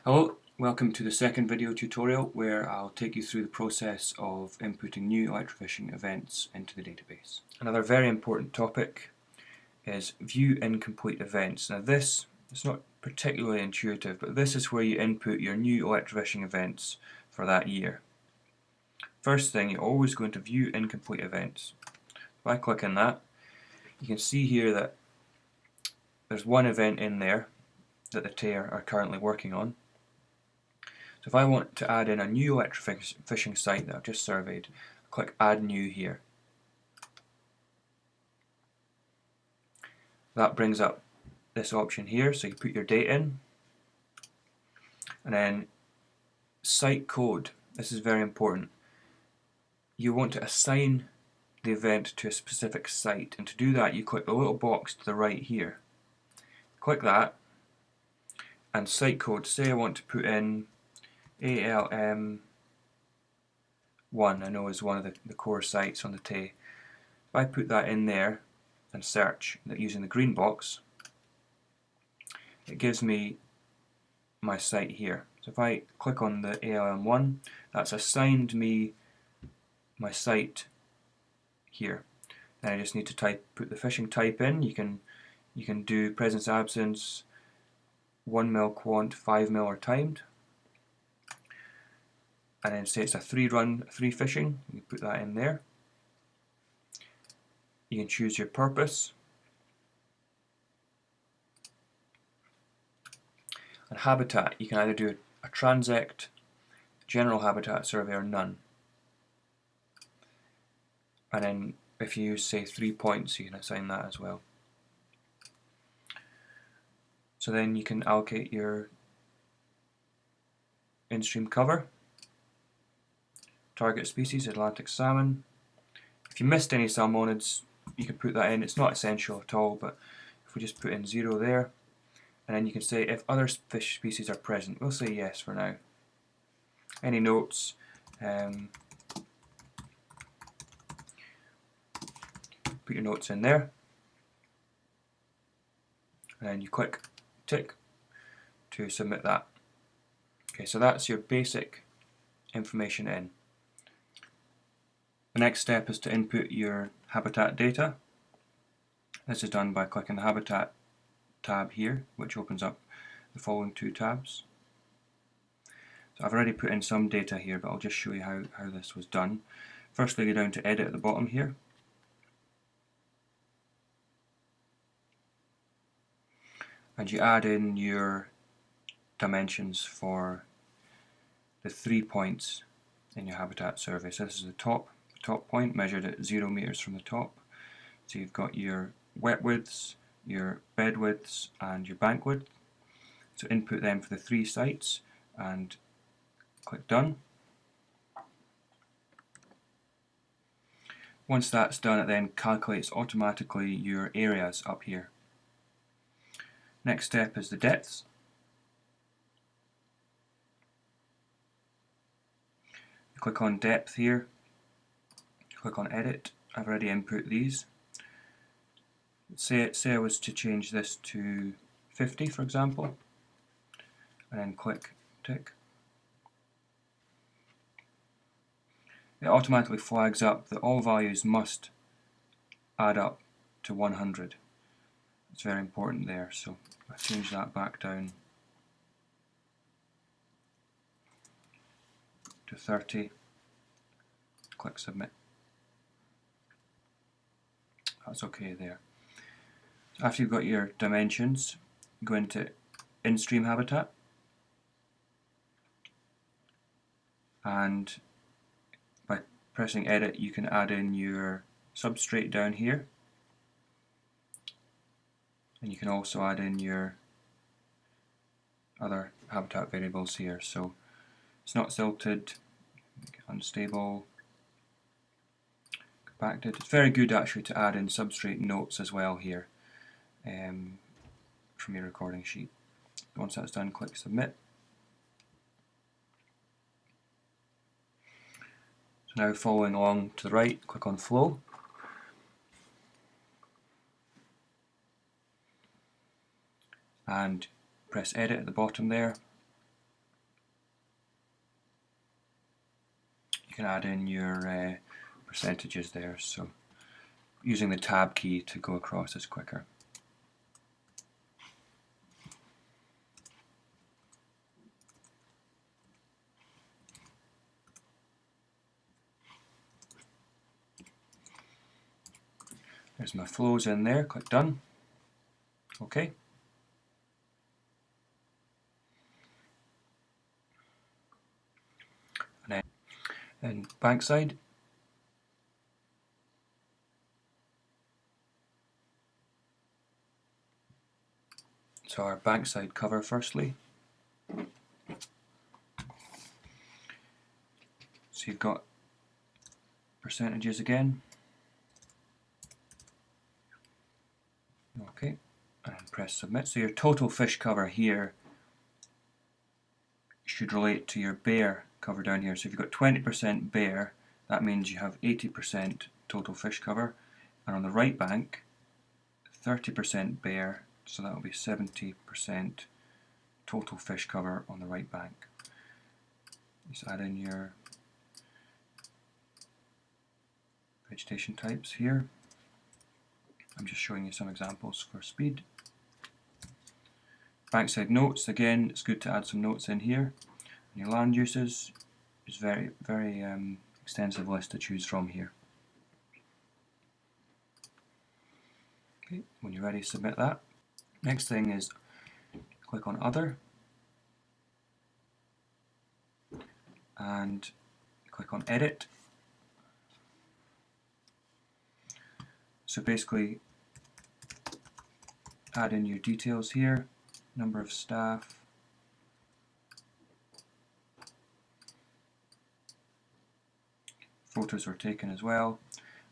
Hello, welcome to the second video tutorial where I'll take you through the process of inputting new electrofishing events into the database. Another very important topic is view incomplete events. Now this is not particularly intuitive, but this is where you input your new electrofishing events for that year. First thing, you're always going to view incomplete events. If I click on that, you can see here that there's one event in there that the TAIR are currently working on. So if I want to add in a new electrofishing site that I've just surveyed, click Add New here. That brings up this option here, so you put your date in, and then site code. This is very important. You want to assign the event to a specific site, and to do that you click the little box to the right here. Click that, and site code, say I want to put in ALM1, I know is one of the core sites on the TAI. If I put that in there and search that using the green box, it gives me my site here. So if I click on the ALM1, that's assigned me my site here. Then I just need to put the fishing type in. You can do presence absence, 1 mil quant, 5 mil or timed. And then say it's a 3 fishing, you put that in there. You can choose your purpose. And habitat, you can either do a transect, general habitat survey, or none. And then if you use, say, 3 points, you can assign that as well. So then you can allocate your in-stream cover. Target species, Atlantic salmon. If you missed any salmonids, you can put that in. It's not essential at all, but if we just put in 0 there, and then you can say if other fish species are present. We'll say yes for now. Any notes? Put your notes in there, and then you click tick to submit that. Okay, so that's your basic information in. The next step is to input your habitat data. This is done by clicking the Habitat tab here, which opens up the following 2 tabs. So I've already put in some data here, but I'll just show you how this was done. Firstly, go down to Edit at the bottom here. And you add in your dimensions for the 3 points in your habitat survey. So this is the top point measured at 0 meters from the top. So you've got your wet widths, your bed widths, and your bank width. So input them for the 3 sites and click Done. Once that's done, it then calculates automatically your areas up here. Next step is the depths. You click on depth here, click on edit. I've already input these. Say I was to change this to 50, for example, and then click tick. It automatically flags up that all values must add up to 100. It's very important there, so I change that back down to 30. Click submit. That's okay there. So after you've got your dimensions, go into in-stream habitat, and by pressing edit you can add in your substrate down here, and you can also add in your other habitat variables here. So it's not silted, unstable, compacted. It's very good actually to add in substrate notes as well here from your recording sheet. Once that's done, click submit. So now following along to the right, click on flow. And press edit at the bottom there, can add in your percentages there, so using the tab key to go across is quicker. There's my flows in there, click done. Okay. And then bankside. So our bankside cover firstly. So you've got percentages again. Okay, and press submit. So your total fish cover here should relate to your bear cover down here. So if you've got 20% bear, that means you have 80% total fish cover. And on the right bank, 30% bear, so that will be 70% total fish cover on the right bank. Just add in your vegetation types here. I'm just showing you some examples for speed. Bankside notes, again, it's good to add some notes in here. And your land uses is very extensive list to choose from here. Okay, when you're ready, submit that. Next thing is click on Other and click on Edit. So basically add in your details here, number of staff, photos were taken as well,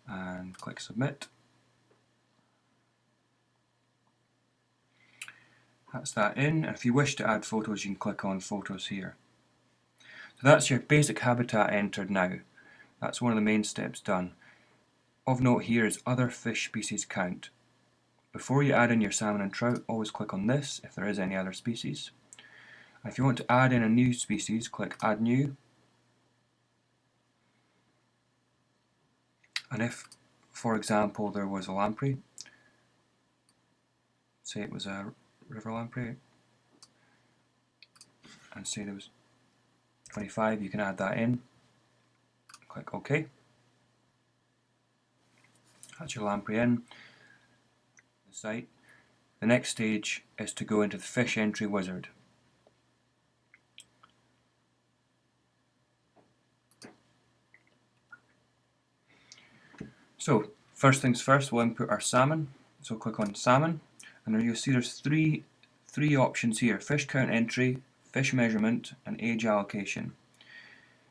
and click Submit. That's that in, and if you wish to add photos you can click on Photos here. So that's your basic habitat entered now. That's one of the main steps done. Of note here is Other Fish Species Count. Before you add in your salmon and trout, always click on this if there is any other species. And if you want to add in a new species, click Add New. And if, for example, there was a lamprey, say it was a river lamprey, and say there was 25, you can add that in. Click OK. That's your lamprey in the site. The next stage is to go into the fish entry wizard. So first things first, we'll input our salmon. So click on salmon, and there you'll see there's three options here: fish count entry, fish measurement, and age allocation.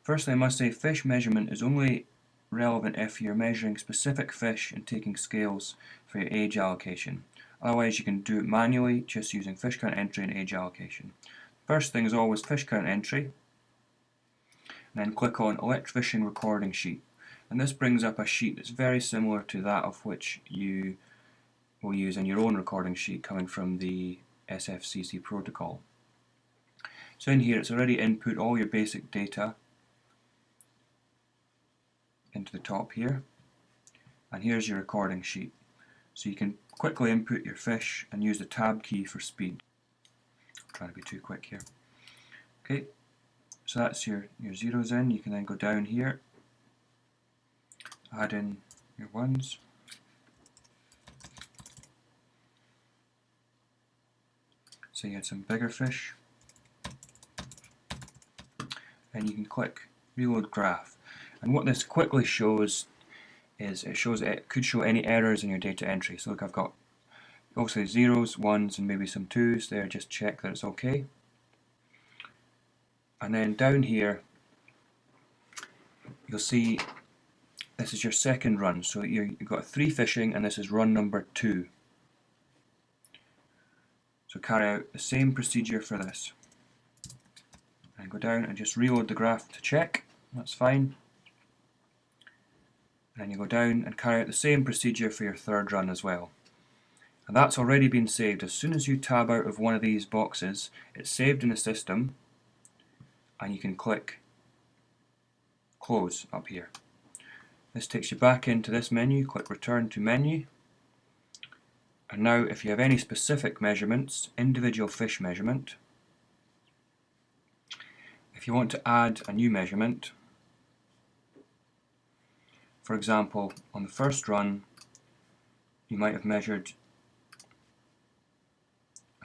Firstly, I must say fish measurement is only relevant if you're measuring specific fish and taking scales for your age allocation. Otherwise you can do it manually just using fish count entry and age allocation. First thing is always fish count entry, and then click on Electrofishing recording sheet, and this brings up a sheet that's very similar to that of which you will use in your own recording sheet coming from the SFCC protocol. So in here it's already input all your basic data into the top here, and here's your recording sheet. So you can quickly input your fish and use the tab key for speed. I'm trying to be too quick here. Okay, so that's your zeros in. You can then go down here, add in your ones, so you had some bigger fish, and you can click Reload Graph. And what this quickly shows is it could show any errors in your data entry. So look, I've got obviously zeros, ones, and maybe some twos there. Just check that it's okay. And then down here you'll see this is your second run. So you've got 3 fishing, and this is run number 2. So carry out the same procedure for this. And go down and just reload the graph to check. That's fine. And then you go down and carry out the same procedure for your third run as well. And that's already been saved. As soon as you tab out of one of these boxes, it's saved in the system, and you can click close up here. This takes you back into this menu, click return to menu, and now if you have any specific measurements, individual fish measurement, if you want to add a new measurement, for example on the first run you might have measured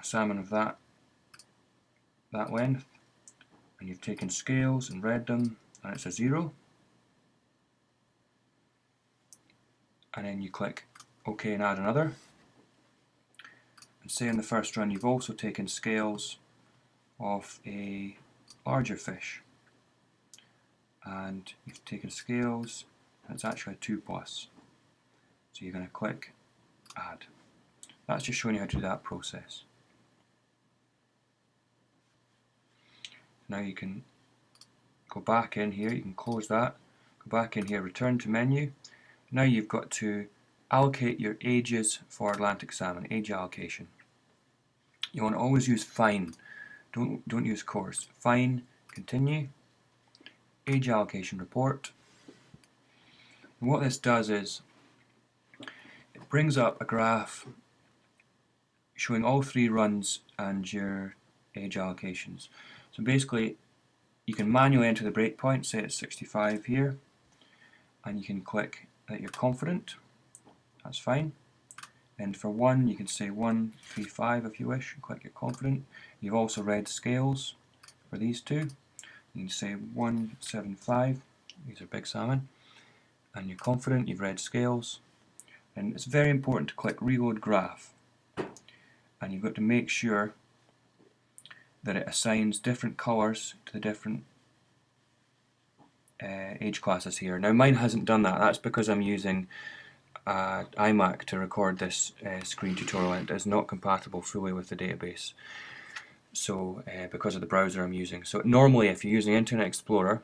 a salmon of that length, and you've taken scales and read them and it's a 0, and then you click OK and add another, and say in the first run you've also taken scales of a larger fish and you've taken scales and it's actually a 2+, so you're going to click add. That's just showing you how to do that process. Now you can go back in here, you can close that, go back in here, return to menu. Now you've got to allocate your ages for Atlantic salmon, age allocation. You want to always use fine, don't use coarse. Fine, continue, age allocation report. And what this does is it brings up a graph showing all 3 runs and your age allocations. So basically you can manually enter the breakpoint, say it's 65 here, and you can click that you're confident, that's fine. And for 1 you can say 135 if you wish, and click you're confident. You've also read scales for these 2, you can say 175, these are big salmon, and you're confident, you've read scales. And it's very important to click reload graph, and you've got to make sure that it assigns different colours to the different age classes here. Now mine hasn't done that, that's because I'm using iMac to record this screen tutorial and it is not compatible fully with the database, so because of the browser I'm using. So normally if you're using Internet Explorer,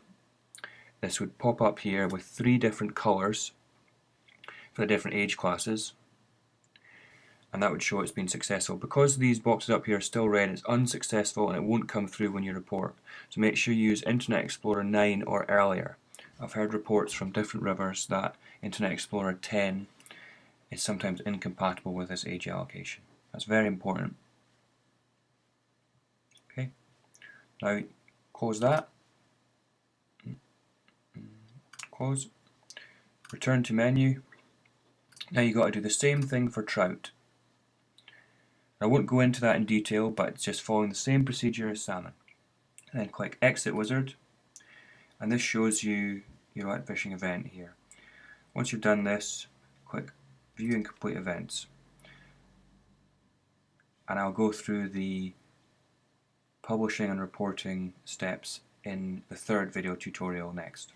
this would pop up here with 3 different colours for the different age classes, and that would show it's been successful. Because these boxes up here are still red, it's unsuccessful and it won't come through when you report. So make sure you use Internet Explorer 9 or earlier. I've heard reports from different rivers that Internet Explorer 10 is sometimes incompatible with this age allocation. That's very important. Okay, now close that, close, return to menu. Now you've got to do the same thing for trout. I won't go into that in detail, but it's just following the same procedure as salmon. And then click Exit Wizard, and this shows you your Electrofishing event here. Once you've done this, click View and Complete Events, and I'll go through the publishing and reporting steps in the 3rd video tutorial next.